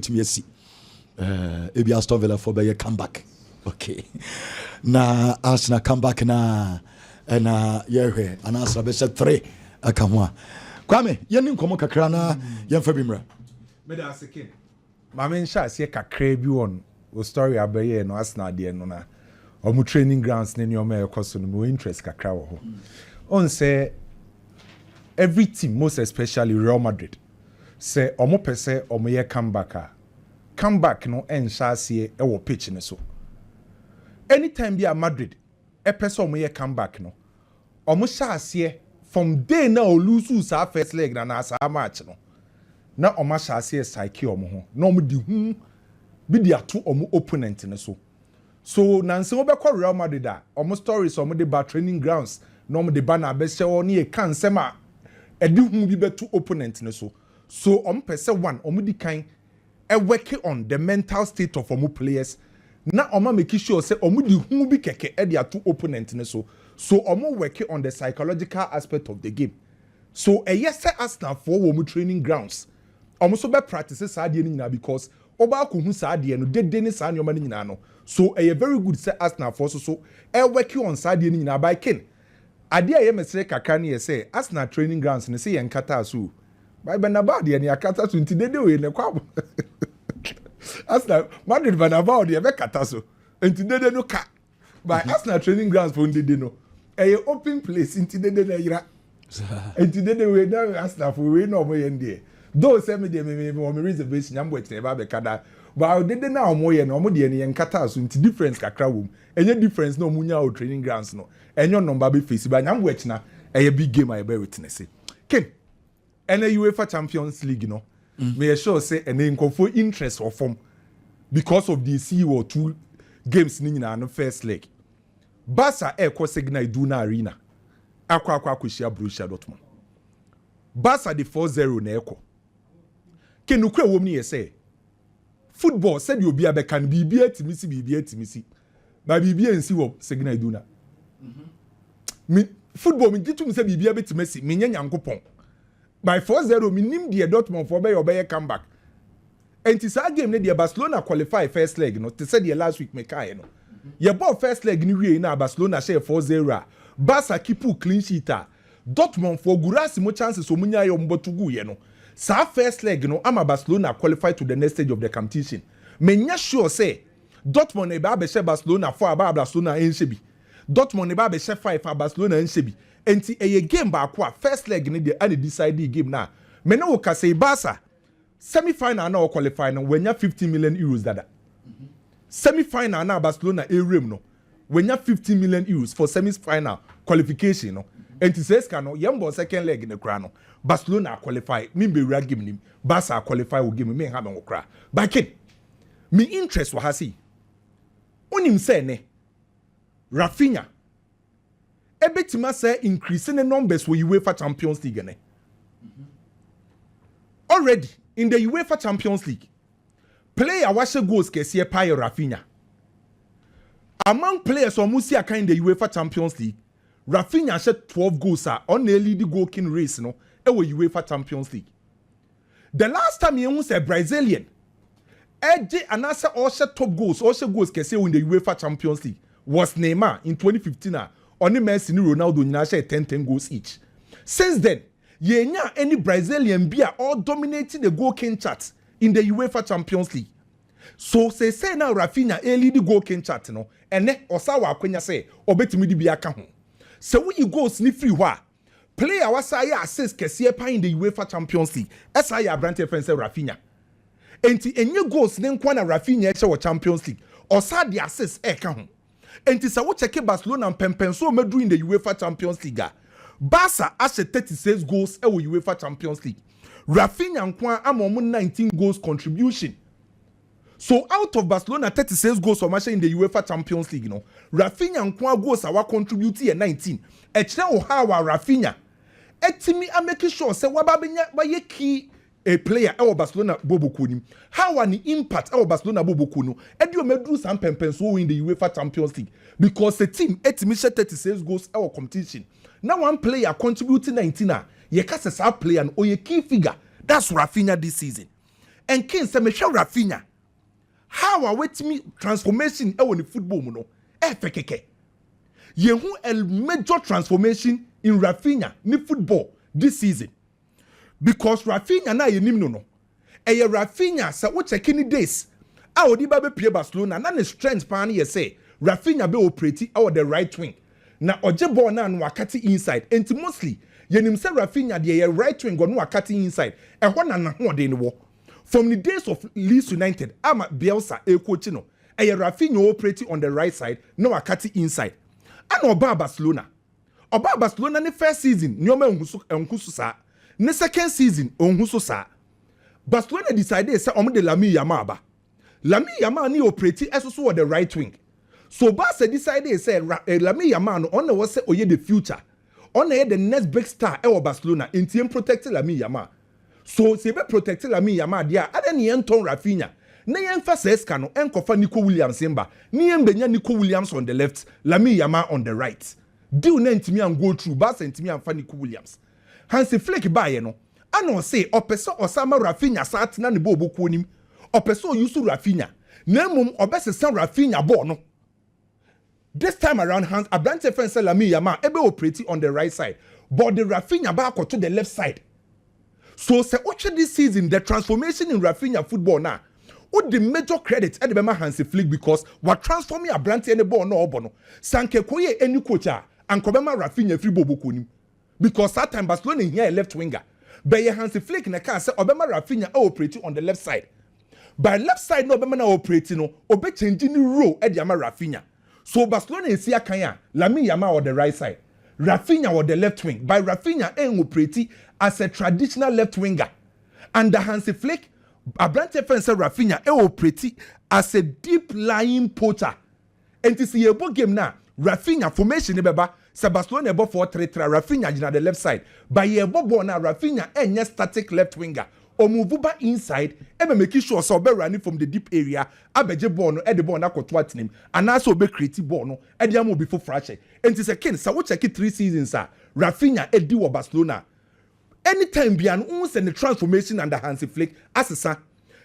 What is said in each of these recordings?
betumi asi ebi Aston Villa for be comeback okay na Arsenal comeback na yehwe and Arsenal be 3 aka ho a Kwame yeni nkomo kakra na yemfa bimra me da sekin ma men sha se kakra bi won o story abaye no Arsenal de no na omu training grounds ne nyoma ekoso no mo interest kakra wo ho on say every team, most especially Real Madrid, say omo pese omo ye come back no enshase e wo pitch ne so. Anytime be a Madrid, e pese omo ye come back no. Omo shase from day na o lose sa first leg na sa match no. Na omo shase psyche omo ho. Na omo di hu bi di ato omo opponent ne so. So nanse obekọ Real Madrid a omo stories omo de ba training grounds na omo de ba na be se oni e kan sema edi hu bi betu opponent ne so pese one di kan e work on the mental state of players na make sure say di hu bi keke e dia to opponent ne so work on the psychological aspect of the game so yes Arsenal for wo training grounds so be practice saa de ni nyina because oba ko hu saa de no dede ni saa nyoma ni nyina no so very good say Arsenal for so work on saa de ni nyina by kin ade aye mesere kakra ne say Arsenal training grounds ne say yen kata so by benaba de ne akata so nti dede we ne kwa Arsenal Madrid benaba de be kata so nti dede no ka by Arsenal training grounds for dede no open place nti dede na yira nti dede we na Arsenal for we no mo yen de though say me de me reservation am wait ba be kada but dede na omo ye no omo de ne yen kata so nti difference kakra wom enye difference no munya o training grounds no enyo number be face ba nyam wet na big game I be witness ken ene UEFA Champions League no me sure say ene nkofo interest of form because of the CEO 2 games ni nyina no first leg Barca signal Iduna Arena akwa akohia Borussia Dortmund Barca the 4-0 na ken ukwe wom ni say football said you be abekan bibia timisi ba bibia nsi wo signal Iduna football me gitu say bibia betimasi me nya nyankopon by 4-0 me nim de Dortmund for be your comeback enti sa game ne de Barcelona qualify first leg no te say the last week me kai no ye ball first leg ni wie na Barcelona share 4-0 Barca keep clean sheet Dortmund for gurasi mo chances so munya yo mbotugu ye no sa first leg no ama Barcelona qualify to the next stage of the competition me nya sure say Dortmund e ba be share Barcelona for aba Barcelona ensebi Dortmund ne ba be share 5 Barcelona ensebi enti eye game ba kwa first leg ni de ani decide the game na me no ka say Barca semi final na qualify no wenya 50 million euros dada semi final na Barcelona erem no wenya 50 million euros for semi final qualification no enti says ka no yembo second leg ne kra no Barcelona qualify me be ra game nim Barca qualify wo game me ha me kra but kid me interest wa hasi onim say ne Raphinha ebetima say increasing the numbers for UEFA Champions League ne already in the UEFA Champions League player washe goals kesiye pa Raphinha among players on musi aka in the UEFA Champions League Raphinha shed 12 goals on the lead goal king race no ewe UEFA Champions League the last time you say Brazilian eje anasa all shed top goals kesiye in the UEFA Champions League was Neymar in 2015 only Messi and Ronaldo nyina share 10 goals each. Since then, yenya any Brazilian be all dominating the goal king chart in the UEFA Champions League. So say now Raphinha lead the goal king chart no ene osawa akwenya say obetimi di bia ka ho. So when you go sniff free wa player wasa ya assist kese pa in the UEFA Champions League. Esa ya brand friend say Raphinha. Enti enye goals ne nkwa na Raphinha eche wo Champions League. Osa the assist ka ho. Enti sa wo check Barcelona pempenso medu in the UEFA Champions League. Barca has 36 goals e wo UEFA Champions League. Raphinha nkwa amomu 19 goals contribution. So out of Barcelona 36 goals for match in the UEFA Champions League no. Raphinha nkwa goals awa contribute 19. E kire o ha wa Raphinha. Etimi a make sure say wababenya baye key a player e Barcelona boboku nim. How an impact e Barcelona boboku no. E di o medru sam pempenso in the UEFA Champions League because the team etimi share 36 goals e competition. Now one player contributing 19 ye ka say player no o ye key figure. That's Raphinha this season. and Ken say me hwe Raphinha how are wetimi transformation e woni football mu no fekeke yehu a major transformation in Raphinha ni football this season because Raphinha na yenim no eye Raphinha sa wo check any days a odi ba be pie Barcelona na ne strength pan ye say Raphinha be operate out the right wing na oje ball na no akati inside and mostly yenim say Raphinha de ye right wing go no akati inside e ho na ho de ne wo from the days of Leeds United ama Bielsa e coach no eye Raphinha operate on the right side no akati inside and oba Barcelona ne first season nyoma enhusu sa ne second season onhusu sa Barcelona decided say omo de Lamine Yamal ni operate esoso on the right wing so Barca decided say Lamine Yamal no on was say oye the future on the next big star e Barcelona intiem protect Lamine Yamal so se be protect Lamine Yamal dia aden ye nton Raphinha na ye mfa seska no enkofa Nico Williams mba ni ye mbenya Nico Williams on the left Lamine Yamal on the right deal na ntimi an go through Barca ntimi an fa Nico Williams Hansi Flick baye no ano say opese osama Raphinha sat na ne boboku nim opese oyusu Raphinha na mum obesesa Raphinha ball no this time around Hans Abrante fence Lamine Yamal ebe operate on the right side but the Raphinha back to the left side so say watch this season the transformation in Raphinha football now what the major credit at the Bema Hansi Flick because what transforming Abrante any ball no obono sanke koye any coach and kobema Raphinha free boboku nim because that time Barcelona here a left winger but Hansi Flick na can say obema Raphinha operate on the left side by left side no obema na operate no obe changing the role at the Raphinha so Barcelona is here kanya Lamine Yamal on the right side Raphinha on the left wing by Raphinha operate as a traditional left winger and the Hansi Flick Abrante fence Raphinha operate as a deep lying poacher and to see a ball game now Raphinha formation beba se Barcelona ebo 4-3-3 Raphinha in the left side by ye ball now Raphinha enye static left winger o move back inside e be make sure so be running from the deep area abeje ball no e the ball na koto atenem and also be create ball no e dey am before fracture and to say ken sa wo check 3 seasons Raphinha e di wo Barcelona anytime bia no say the transformation under Hansi Flick asesa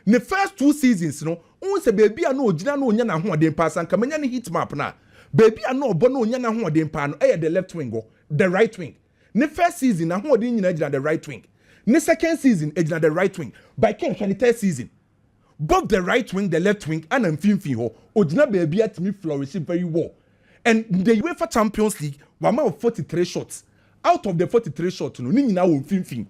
the first 2 seasons no say baby no ogina no onya na ho den pass an kamanya ne hit map na baby no obo no onya na ho den pa no e the left wing go the right wing the first season na ho den nyina gina the right wing the second season e gina the right wing by ken the third season both the right wing the left wing and amfimfin ho ogina baby at me flourish very well and the UEFA Champions League wama of 43 shots out of the 43 shots no ni nyina wo mfimfin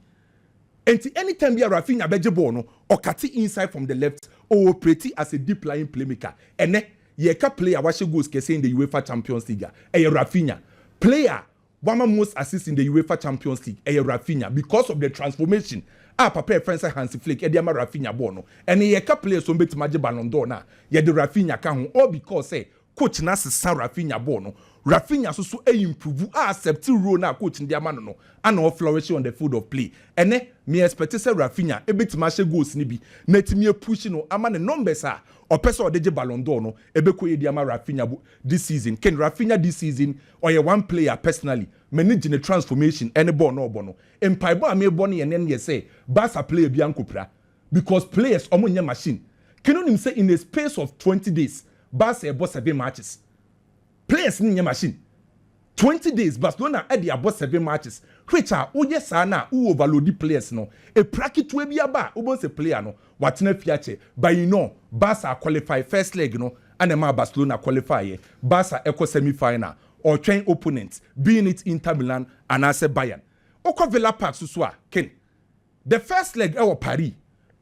and anytime be a Raphinha beje ball no or cut inside from the left or operate as a deep lying playmaker and ye ka player wa she goals kese in the UEFA Champions League Raphinha player one most assist in the UEFA Champions League Raphinha because of the transformation papa friends Hansi Flick e dey ma Raphinha ball no and ye ka player so betima je Ballon d'Or na ye the Raphinha ka ho all because coach na sesa Raphinha ball no Raphinha so improve accept role na coach ndi ama no and all flourish on the field of play and me expect say Raphinha e betima she goals ni bi na timi push no ama ne numbers or person or deje Ballon d'Or no ebeko ye di ama Raphinha this season ken Raphinha this season or ye one player personally managing the transformation any ball no bono empire ball me born ye nen ye say Barca player bi ankopra because players omo machine can you say in the space of 20 days Barca e boss 7 matches players ni machine 20 days Barcelona e dey about 7 matches which are oye sana who overload the players no e bracket we bi aba wo say player no watena fiache but you know Barca qualify first leg no and ma Barcelona qualify Barca equal semi final or train opponents being it Inter Milan and as Bayern oko Villa Park so ken the first leg e Paris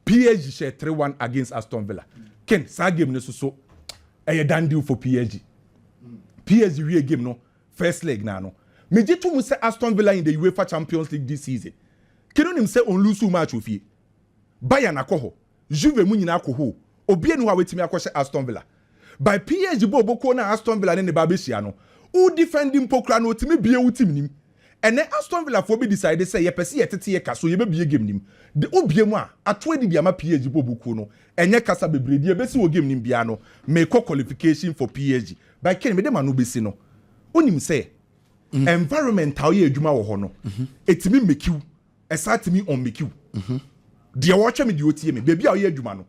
PSG share 3-1 against Aston Villa ken sa game no so e done deal for PSG real game no first leg na no me je to mu say Aston Villa in the UEFA Champions League this season kenu nim say on lose match ofie Bayern akoho Juve mu nyina akoho obi enu ha wetimi akɔhye Aston Villa by PSG boboko na Aston Villa ne ba behia no who defending pokra no otimi bie wutim nim ene Aston Villa for be decide say ye pese ye tete ye kaso ye be bie game nim de obie mu a ato edi bia ma PSG boboko no enye kasa bebredi e besi wo game nim bia no make qualification for PSG by ken me de ma no besi no onim say environment how ye adwuma wo ho no etimi make you esatimi on make you Dear watch me do me, baby, I hear Jumano.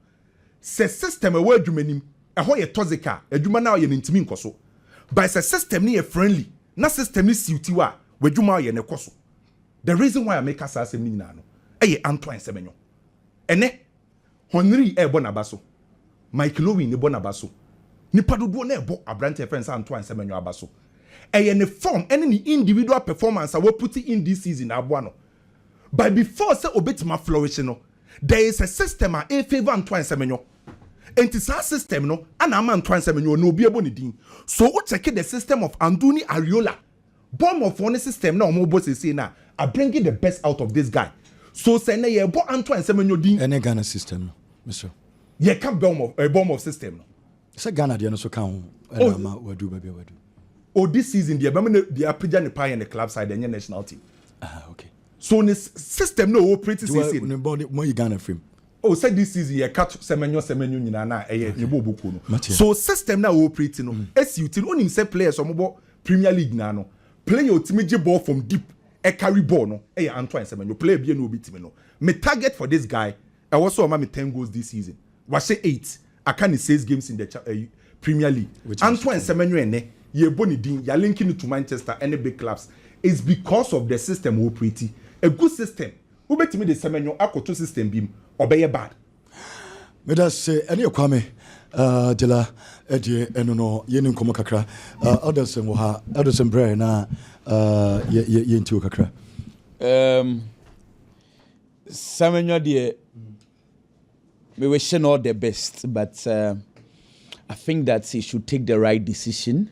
Se system a word Jumanim, a hoye tozeka, a Jumana yen intimin koso. By se system near friendly, na system is suitiwa, where Juma yen a koso. The reason why I make us as a minano, Antoine Semenyo. Ene, Henry e bonabaso, Mike Louis ne bonabaso. Nipa dodo na ebo abrante friends Antoine Semenyo abaso. Ne form any individual performance I will put in this season aboa no. But before say obetima flourish no, there is a system a favor Antoine Semenyo. And this system no, and Antoine Semenyo no be able to. So we check the system of Anduni Ariola. Bomb of one system now mo boss say na I bring the best out of this guy. So say na ye bo Antoine Semenyo din any Ghana system, Mr. Ye can bomb of system no. Say Ghana dey no so kan we do baby we do. Oh, this season the Apija ne pie in the club side and national team. Ah, okay. So this system no operate season. More you Ghana frame. Oh, said this season you cut Semenyo nyina na ye bobuku no. So system na operate no. SUT no him say players omo Premier League na no. Play your team ball from deep. E carry ball no. Antoine Semenyo play be no obi team no. My target for this guy I also am 10 goals this season. Was say 8. I can 6 games in the Premier League. Antoine Semenyo ene ye boni din ya linking to Manchester any big clubs is because of the system operating. A good system. Who bet me the Semenyo akoto system bim obeye bad. Me da say any kwame dela edie eno no yeni nkomo kakra others wo ha others bre na ye nti kakra. Semenyo de we wish him all the best, but I think that he should take the right decision.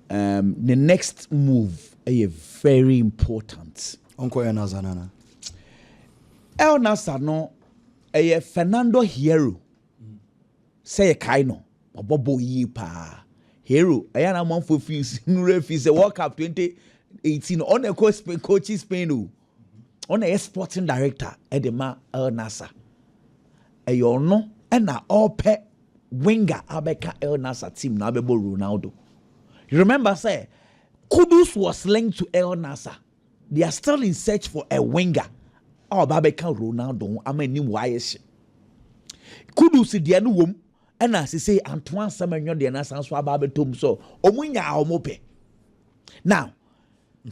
The next move is very important. Uncle Nazanana. El Nasano, a Fernando Hierro. Say a kaino, a bobo ye pa. Hero, I am one for fees, a World Cup 2018 on a coach Spain, on a sporting director, Edema El Nasa. A no, and na all pet winger Abeka El Nasa team na bebo Ronaldo. You remember, say, Kudus was linked to El Nasa. They are still in search for a winger. Oh, Babeka Ronaldo, I mean, why is Kudus the anu wom, and as he say, Antoine Semenyo the Nasa so Babe Tom so, Omunya Omope. Now,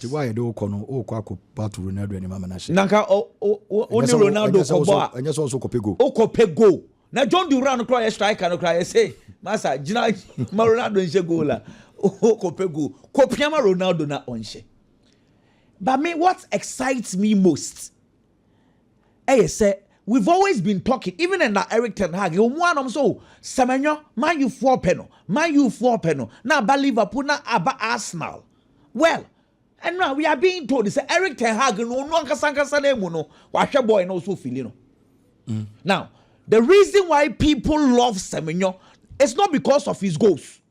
why do kono o kwako part Ronaldo ni mama na she. Nanka only Ronaldo ko and just also kopego. O kopego. Na John Duran cry striker no cry say, Masa, Gina Ronaldo nje goal la. O kopego. Kopiama Ronaldo na onche. But me, what excites me most, say we've always been talking, even in that Eric Ten Hag, one of so Semenyo, man you 4 penal, now about Liverpool, now about Arsenal. Well, and now we are being told this Eric Ten Hag no kasanka no washa boy no so feeling. Now, the reason why people love Semenyo is not because of his goals.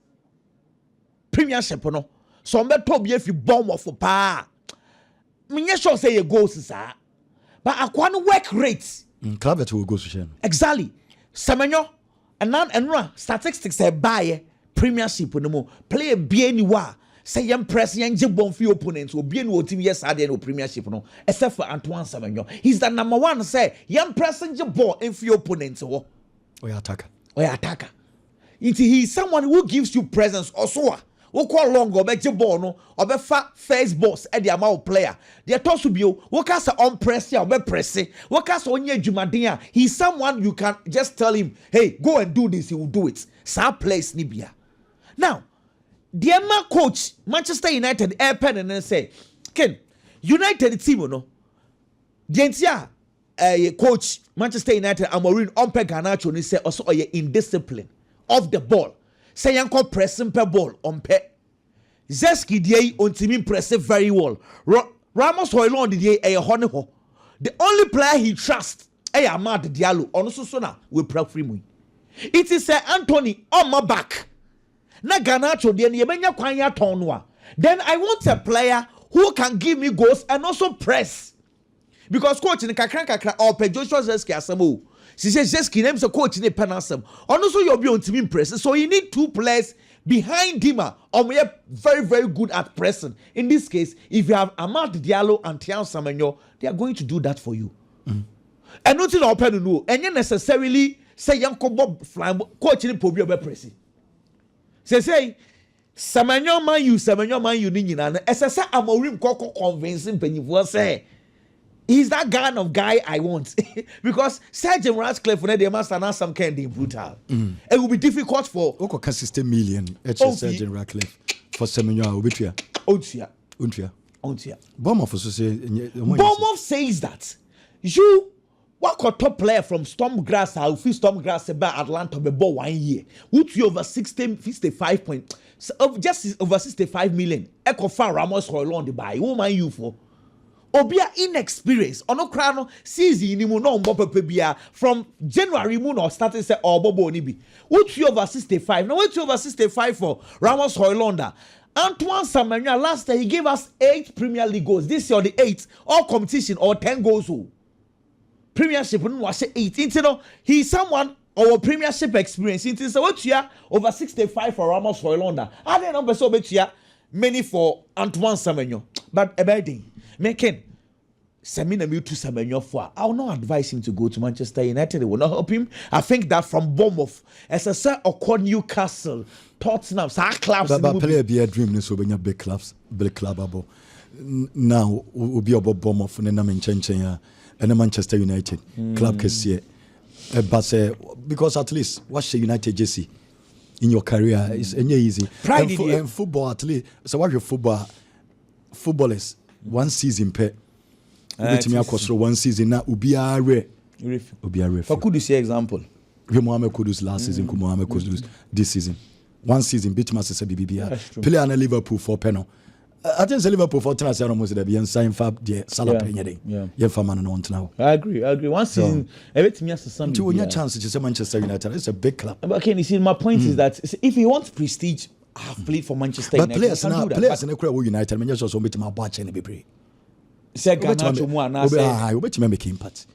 Premiership no. So me told you if you bomb off for pa. Me sure say your goals sir. But akwan work rate. Club that will go to Exactly. Semenyo and statistics say buy Premiership no more. Play be anywhere. Say young press young jibon for opponents will be in what team yes I no Premiership no except for Antoine Semenyo. He's the number one say young pressing jibon in for opponents or attacker. He's someone who gives you presence also. Who call long or bet ball no or be first boss at the amount player. They are tossed to be what cast on press or be pressing. What cast on your Jumadia. He's someone you can just tell him, hey, go and do this, he will do it. Sa place Nibia. Now, the Emma coach, Manchester United, airpen and then say, Ken, United team, no. The entire coach, Manchester United, Amorim, Ompe Garnacho, and say also indiscipline of the ball. Say yanko pressing per ball on pe. Zeski die on team pressing very well. Ramos Hoylon die a honeho. The only player he trusts Amad Diallo on Susuna will prep free me. It is Anthony on my back. Na Garnacho die yemenya kwanya tonwa. Then I want a player who can give me goals and also press. Because coach in kakra or pe Joshua Zeski asamo. She says, Zeski names a coach in a penasem. Also, you'll be on team impress. So you need 2 players behind him. We are very, very good at pressing. In this case, if you have Amad Diallo and Tian Semenyo, they are going to do that for you. and nothing open no and you necessarily say yanko bob flying coach ni pobi obe presi say Semenyo man you ni nyina esese amorim koko convincing penifo say he's that kind of guy I want because Sergeant Ratcliffe when they must announce some kind of brutal. It will be difficult for Oko 60 million Sergeant Ratcliffe for Semenyo obitua. Ontia. Bournemouth says that you what a top player from Stormgrass or Stormgrass about Atlanta be bought 1 year. Would you over 65 point just over 65 million. Echo far Ramos Hoyland buy. Who man you for? Obia inexperienced ono kra no season ni mu no mbo bia from January mu no started say obobo ni bi what you over 65 now what you over 65 for Ramos Hoylanda Antoine Semenyo last year he gave us 8 Premier League goals this year the 8 all competition or 10 goals Premiership no was 8 you know he's someone our Premiership experience it is what you over 65 for Ramos Hoylanda I don't know so bet you many for Antoine Semenyo but about making Semina to Semenyo for I will not advise him to go to Manchester United. It will not help him. I think that from Bournemouth, as I said, or Newcastle, Tottenham, clubs. But player be a dream. So when you big clubs, big club abo. Now will be about Bournemouth and then Manchester and Manchester United club case here. But because at least what's United JC in your career is easy. Pride and football at least. So what your footballers. 1 season per which me across 1 season na obiare for Kudus example Mohamed Kudus last season Mohamed Kudus this season 1 season beat Manchester BBB play on Liverpool for penal I think Liverpool for transfer almost there be sign fab the Salah penny dey yeah for man no want now I agree 1 season everything has some you want chance to say Manchester United it's a big club but okay you see my point is that if you want prestige I've played for Manchester United. But players in the crowd United, I just want to my watch and be pray. Say Garnacho mo na say. I bet you make impact.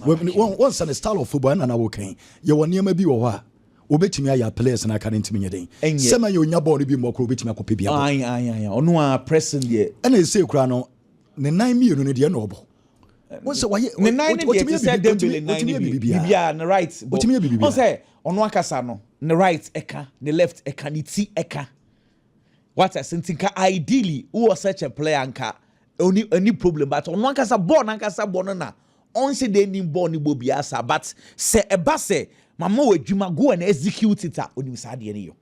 Once on the style of football and I will can. You want near maybe or what? Obetimi aya players na aka ntimi nyeden. Semenyo nya ball bi mo kro obetimi akope bia. Aye. Ono a pressing there. And they say kra no ne 9 million no de no obo. What's why ne 9 million said Dembele 9 million. Bibia na right. What's say ono akasa no. Ne right eka, ne left eka, ne ti eka. What I think ideally who was such a player anka any problem but ono akasa ball na on say they need ball ni bobiasa but say eba say mama we dwuma go and execute it onim sa de ne yo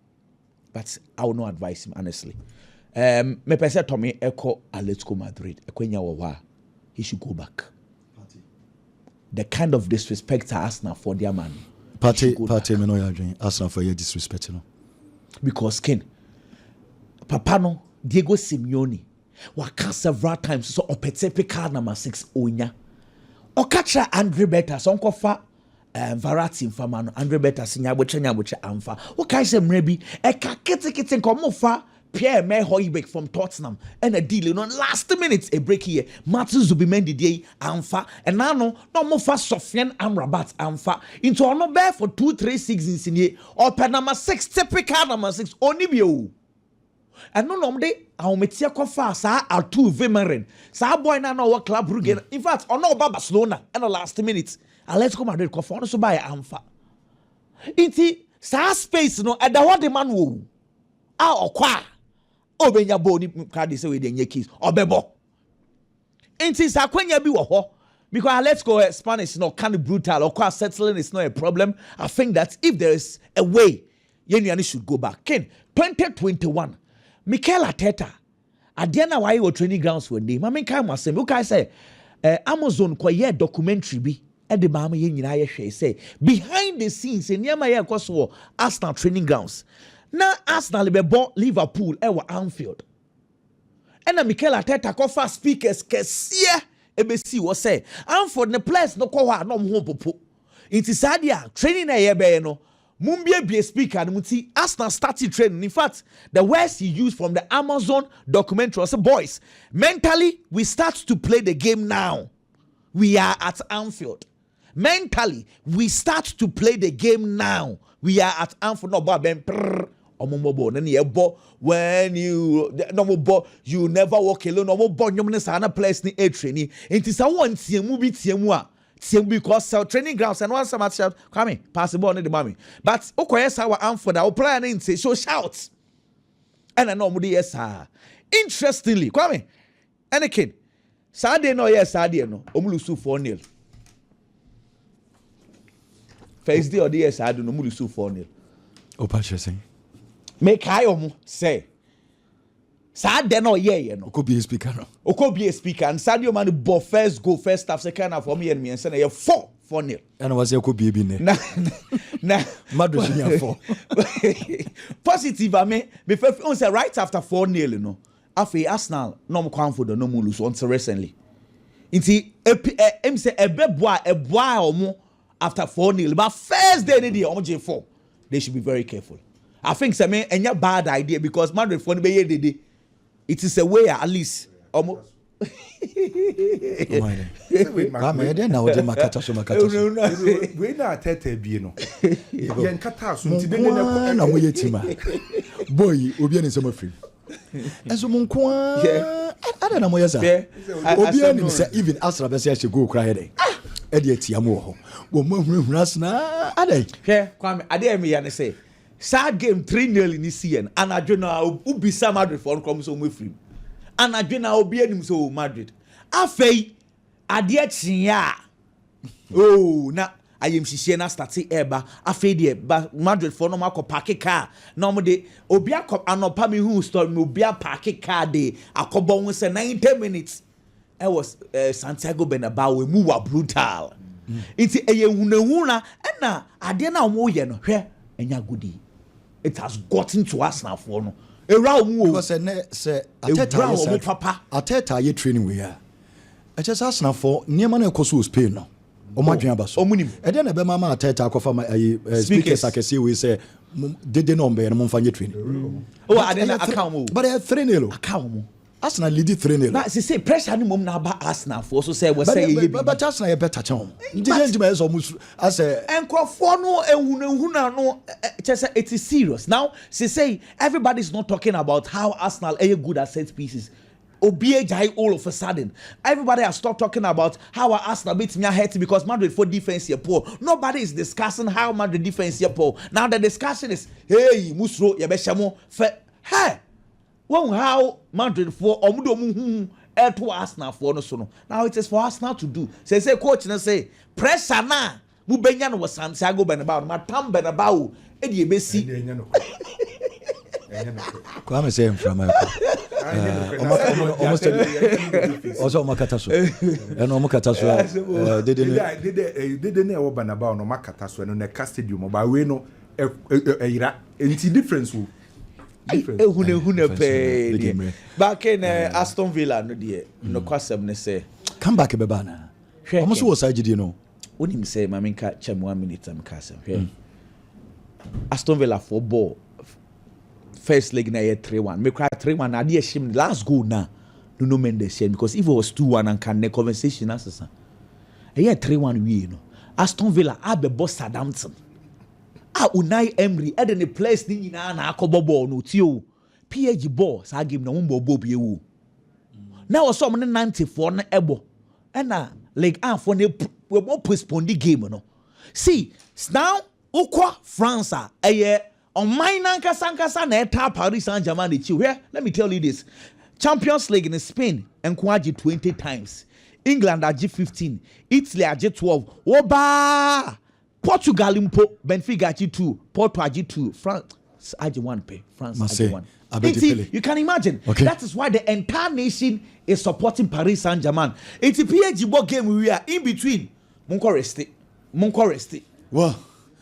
but I will not advise him honestly me pese Tommy Echo Atletico Madrid ekwenya wa he should go back. The kind of disrespect Arsenal for their man party me no ya dwen Arsenal for your disrespect no because Ken Papa no Diego Simeone waka several times so opete card number 6 onya okacha Andre Beta so nkofa Varati mfama no Andre Beta sinya boche amfa okay say mrebi eka kete nkomofa Pierre Hoiberg from Tottenham and a deal on last minute a break here Martin Zubimendi day amfa and now no more fast Sofiane Amrabat amfa into no bear for 2-3 seasons in here or per number 6 typical number 6 only bio and no day I'll meet you fast are 2 Vimeren sa boy na no club Brugge in fact on no Barcelona and the last minute let's go Madrid for so buy amfa iti sa space no at the what the man wo okwa obenya boni card say we dey nye keys obebo enti sa kwanya bi wo ho because let's go Spanish no kind of brutal or quite settling is not a problem. I think that if there is a way Yeniani should go back. Ken 2021 Mikel Arteta adiana why you training grounds for name I mean kind of say okay say Amazon kwa documentary bi e de ma ye nyina ye hwe say behind the scenes enema ye koso Arsenal training grounds. Now Arsenal be bought Liverpool ewa Anfield. And Mikel Arteta kofa speakers kesiye ebesi wo say Anfield the players no kwa no ho popo. Inti sadia training na ye be no mumbie speaker no ti Arsenal started training. In fact, the words he used from the Amazon documentary was boys, mentally we start to play the game now. We are at Anfield. Mentally we start to play the game now. We are at Anfield no ba ben when you no bo you never walk alone no bo nyom ne sana place ni training enti sa won tiemu bi tiemu a because training grounds and once I'm shout, come pass the ball on the mommy. But yes, our Amford, our player name say so shout. And I know yes, sir. Interestingly, come any kid. Saturday no, yes, Saturday no. Omulusu 4-0. First day or the yes, I do no Omulusu 4-0. Opa saying. Make I say. Saturday no, yeah, no. Could be a speaker. Could be a speaker. And Saturday man ball first go first half second half for me and say 4-0. And I was a could be in there. Nah, Madrid 4. Positive, I mean, before say right after 4-0, you know. After Arsenal, no more confident, no more lose until recently. Inti, say a boy or more after 4-0. But first day, they are 4. They should be very careful. I think it's a bad idea because Madrid for the it is a way at least. Almost. We not tete no. Yen kata so nti de na we yetima. Boy, obi ani some free. Enso mo nko ada na mo yesa. Obi ani say even Asra be say she go cry there. E de atia mo ho. Wo mo hurahura asna ada. Hwe kwame ade emi ya ne say sad game 3-0 in this season and adwena ubi sa Madrid for come so mo free. And adwena obi anim so Madrid. Afei ade atia. Oh, na I am shishie na start eba afei de ba Madrid for no makọ park car na mo de obi akọ anopa me hu story me obi park car de akọbọ won say 90 minutes. It was Santiago Bernabeu mu wa brutal. It's a hunahuna na ade na mo ye no hwẹ enya gudi. It has gotten to us now for no. Because say Ateta ye training we are. I just ask now for near man ekoso Spain no. Omadwen abaso. Omunim. E dey na be mama Ateta akofa speakers akese we say dede no mbe no mfa nye training. Oh ade na account. But 3-0. Account. Arsenal lead 3-0. But say pressure ni mom na ba Arsenal for so say we say ye but Arsenal ye better chon. Ndije me so musu as enkrofo no ehunahuna no say it is serious. Now say everybody's not talking about how Arsenal are good at set pieces. Obiejai all of a sudden. Everybody has stopped talking about how Arsenal beats me hurt because Madrid for defense here poor. Nobody is discussing how Madrid defense here poor. Now the discussion is hey Musro yebeshamo hey how Madrid for omudo to Arsenal for no so no. Now it is for Arsenal to do. Say coach na say pressure na mu benya no Santiago Bernabeu ma tam Bernabeu e de ebesi. Kwame say from almost also makataso. E no makataso dede na e wo Bernabeu no makataso no na stadium ba we no ira enti difference wo difference back in Aston Villa no de no kwasem ne say come back be bana almost was agidi no onim say maminka chem 1 minute am kasem Aston Villa for ball first leg na 3-1 me cry 3-1 na dey shim last goal na no Mendes because if it was 2-1 and can the conversation asasa 3-1 we no Aston Villa abe boss Southampton Unai Emery e de ne place ni nyina na akobo ball no tio PG ball sa game na won ball bi ewu na wo so mo 94 na ebo na league for ne we mo postpone the game no see now ukwa France on my nankasa na eta Paris Saint-Germain de chi where let me tell you this Champions League in Spain enquaji 20 times England agi 15 Italy agi 12 oba Portugal impo Benfica agi 2 Porto agi 2 France agi 1 pay France agi 1 you can imagine that is why the entire nation is supporting Paris Saint-Germain it's a PSG ball game we are in between Monko resti wow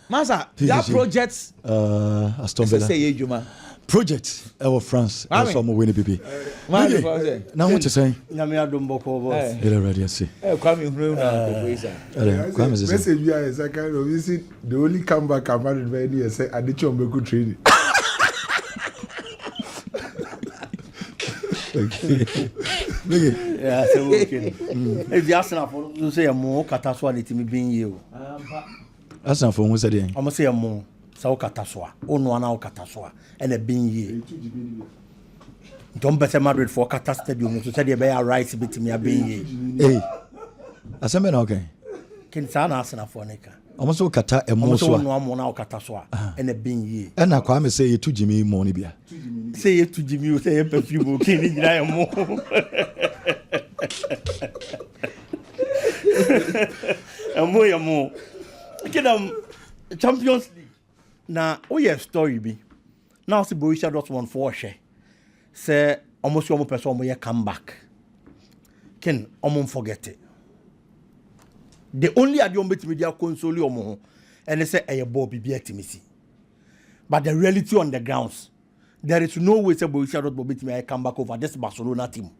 Masa, that project Aston Villa project our France also mo win bibi now what you say na me adombo ko boss ele ready see kwame hunu na kwame say message you is I kind of visit the only comeback I'm married by any say adichon be good training yeah so okay if you ask na for you say mo kata so na timi bin ye o Arsenal for who said I'm say mo sa o kata so a onu ana o kata so a na bin ye don't bet Madrid for kata stadium so say dey be right betimi a bin ye hey asembe na okay Ken sana Arsenal for neka. Almost kata Almost emoso. no amo na okata so and a bin ye. And I kwame say you to Jimmy money bia. Say it to Jimmy, say a perfume, ken ni mo. Amo. Kidam Champions League. Na o ye story bi. Now see Borussia Dortmund for share. Say almost your person mo ye come back. Ken omo forget it. The only adiom bit media console omo and they say a ball be timisi. But the reality on the grounds, there is no way say Borussia Dortmund may come back over this Barcelona team.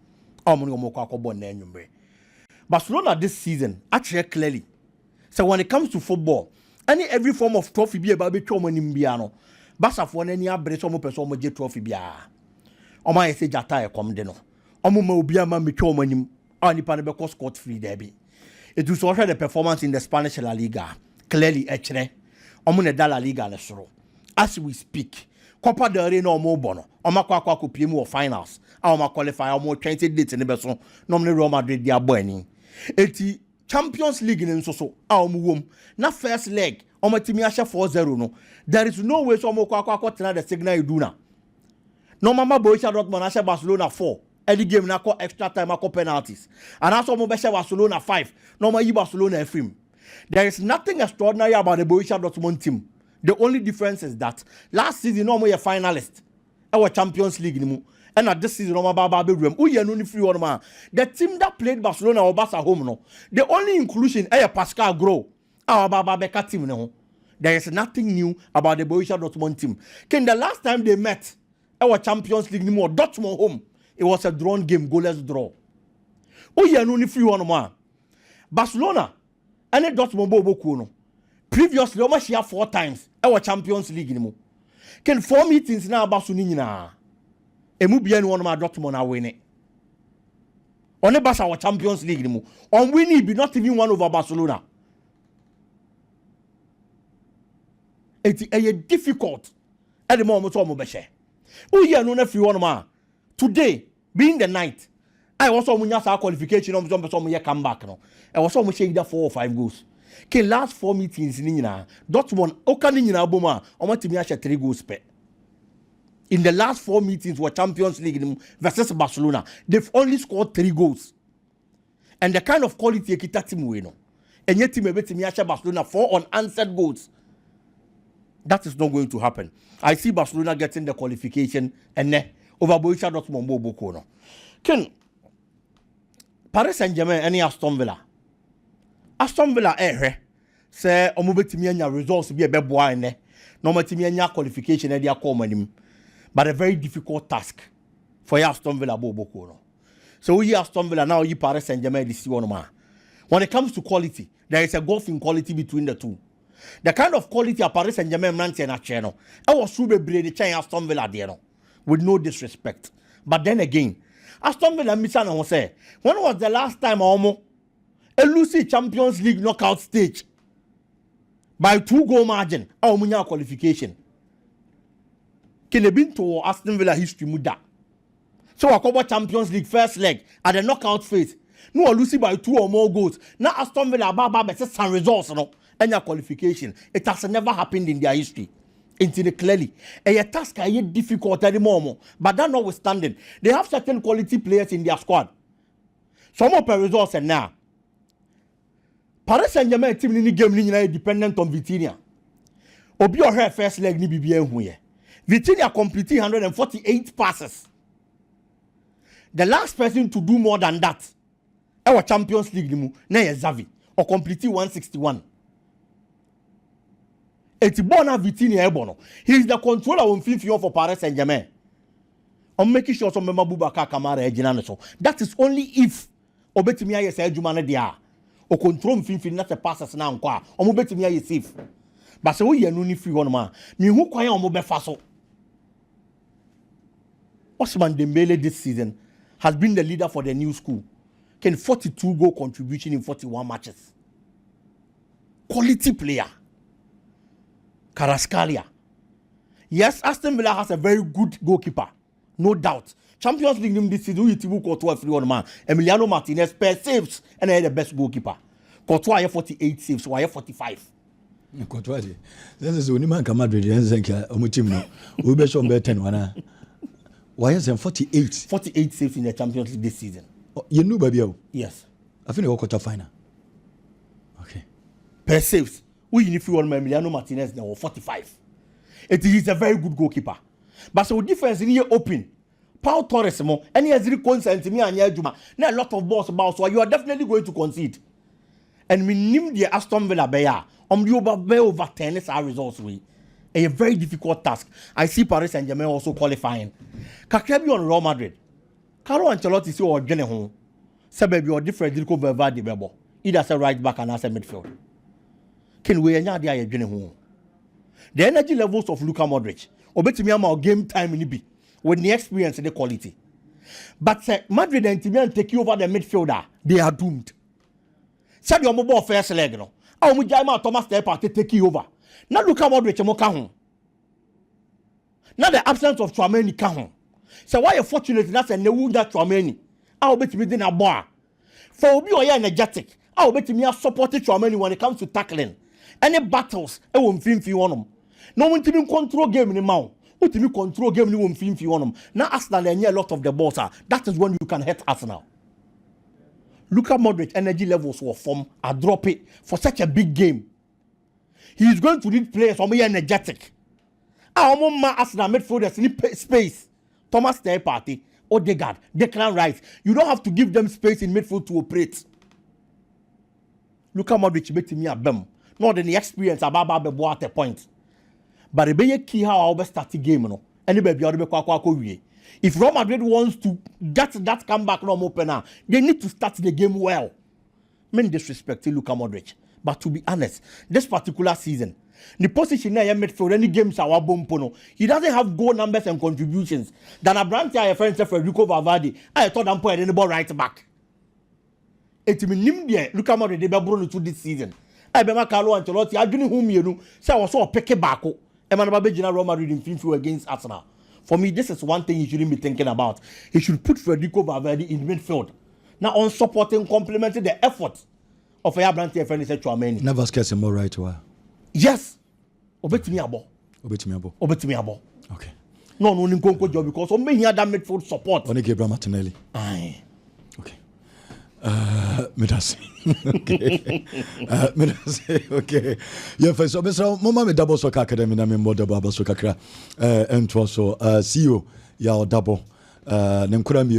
Barcelona this season actually clearly. So when it comes to football, every form of trophy be about Barca for any abrace omo person omo je trophy bia. Oma say jata e come de no. Omo ma obi ama metwa omo anim. Ani pa ne be scot free there be. It was also the performance in the Spanish La Liga. Clearly, actually, omo ne da La Liga ne soro. As we speak, Copa del Rey no mo bono. Oma kwa kopie mu finals. Oma qualify omo 20 dates ne be so. No me Real Madrid dia boy ni. Eti Champions League ne nso so. Omo wom. Na first leg, omo timi ahye 4-0 no. There is no way so omo kwa tena the signal iduna. No mama Borussia Dortmund ahye Barcelona 4. Any game na call extra time na call penalties. And also mo be Barcelona 5. No ma yi Barcelona FM. There is nothing extraordinary about the Borussia Dortmund team. The only difference is that last season no mo ye finalist. Our Champions League ni mu. And at this season no ma ba be room. Who ye no ni free one man. The team that played Barcelona or Barca home no. The only inclusion Pascal Gros. Our ba be team no. There is nothing new about the Borussia Dortmund team. Ken the last time they met our Champions League ni mu Dortmund home. It was a drawn game, goalless draw. Oh yeah, no ni free one man. Barcelona, and it Dortmund bobo kuno. Previously, almost share 4 times. Our Champions League ni mo. Can 4 meetings na Barcelona na. Emu bien one ma Dortmund na win it. On the our Champions League ni mo. On winning be not even one over Barcelona. It's difficult. At the moment, omo be share. Oh yeah, no na free one man. Today, being the night, I was on Munyasa qualification of some year come back. No, I was almost either 4 or 5 goals. Okay, last 4 meetings in Nina, Dortmund, Okanina Boma, I want to be 3 goals per. In the last 4 meetings were Champions League versus Barcelona, they've only scored 3 goals. And the kind of quality kita team we know. And yet team able to Barcelona 4 unanswered goals. That is not going to happen. I see Barcelona getting the qualification and over Borussia Dortmund bobo kono. Ken Paris Saint-Germain any Aston Villa say omo betimi anya results bi ebeboa ene no matimi anya qualification e dia call manim, but a very difficult task for Aston Villa bobo kono. So we Aston Villa now you Paris Saint-Germain this one ma. When it comes to quality, there is a gulf in quality between the two. The kind of quality of Paris Saint-Germain mante na cheno e was so bebre the chain Aston Villa there no. With no disrespect. But then again, Aston Villa Misana will say, when was the last time Omo a Lucy Champions League knockout stage by 2-goal margin? Omunya qualification. Can have been to Aston Villa history muda. So I cover Champions League first leg at the knockout phase. No Lucy by 2 or more goals. Now Aston Villa baba some results no any qualification. It has never happened in their history. Into the clearly a task are difficult anymore, but that notwithstanding, they have certain quality players in their squad. Some of the results and now Paris Saint-Germain team in the game is dependent on Vitinha. Obi or her first leg ni BBM here. Vitinha completed 148 passes. The last person to do more than that, our Champions League ni na Xavi or completed 161. It's Bona Vitinha Ebono. He is the controller on 5th year for Paris Saint-Germain. I'm making sure some member Boubacar Kamara Ejinaneso. That is only if Obetimia is Ejumane dia. O control 5th not a passes now kwa. Obetimia is safe. But so we are no free one man. Me who kwaya omobe faso. Ousmane Dembele this season has been the leader for the new school. Can 42 goal contribution in 41 matches. Quality player. Carrascalia. Yes, Aston Villa has a very good goalkeeper. No doubt. Champions League this season, you will 12 man. Emiliano Martinez per saves and the best goalkeeper. Courtois 48 saves, why 45. Courtois. This is when man come Madrid and think team no. We be show better 10 wana. Why is 48? 48 saves in the Champions League this season. Oh, you know baby. Yes. I think they quarter final. Okay. Per saves. We in if you want Emiliano Martinez now 45. It is a very good goalkeeper. But so difference in here open. Paul Torres mo any has consent me and Juma. Now a lot of balls about so you are definitely going to concede. And we name the Aston Villa Beya. The over 10 is our results we. A very difficult task. I see Paris Saint-Germain also qualifying. Kakrebi on Real Madrid. Carlo Ancelotti say or Gene home. Sababi or different Federico Valverde bebo. Either as a right back and as a midfield. Can we enya dia Gene home? The energy levels of Luka Modric. Obetimi ama game time in be with the experience and the quality. But Madrid and Timian take over the midfielder. They are doomed. Said your mobile first leg no. Aw mu jaima Thomas Partey take over. Now Luka Modric mo ka ho. Now the absence of Tchouaméni ka ho. So why you fortunate na say newu that Tchouaméni. Aw betimi dey na boa. For obi oye energetic. Aw betimi support Tchouaméni when it comes to tackling. Any battles e wo mfimfi wonom. No one team control game ni ma. Who team control game ni wo mfimfi wonom. Now Arsenal enye a lot of the balls. That is when you can hit Arsenal. Luka Modric energy levels were from a drop it for such a big game. He is going to need players who are energetic. Arsenal midfielders need space. Thomas Partey, Odegaard, Declan Rice. You don't have to give them space in midfield to operate. Luka Modric makes me a bum. Not the experience about at a point. But the be key how I will start the game. No, anybody be if Real Madrid wants to get that comeback from opener, they need to start the game well. Men disrespect Luka Modric. But to be honest, this particular season, the position I made for any games our bompono, he doesn't have goal numbers and contributions. Than a branch I friend Federico Valverde. I thought I'm putting any ball right back. It means Luka Modric they be brought to this season. I be Carlo Ancelotti. I didn't whom you know. So I was so pick back. Emmanuel Real Madrid in field against Arsenal. For me, this is one thing you shouldn't be thinking about. He should put Federico Valverde in midfield. Now on supporting, complementing the effort of a brand friend is Tchouaméni. Never scares him more right or yes. Obetimi abo. Okay. No, Nkunku job because on me here that midfield support. Only Gabriel Martinelli. Aye. Okay. Okay. Okay. Yeah, first so mama me double soccer academy na me mo double soccer kra and also CEO ya double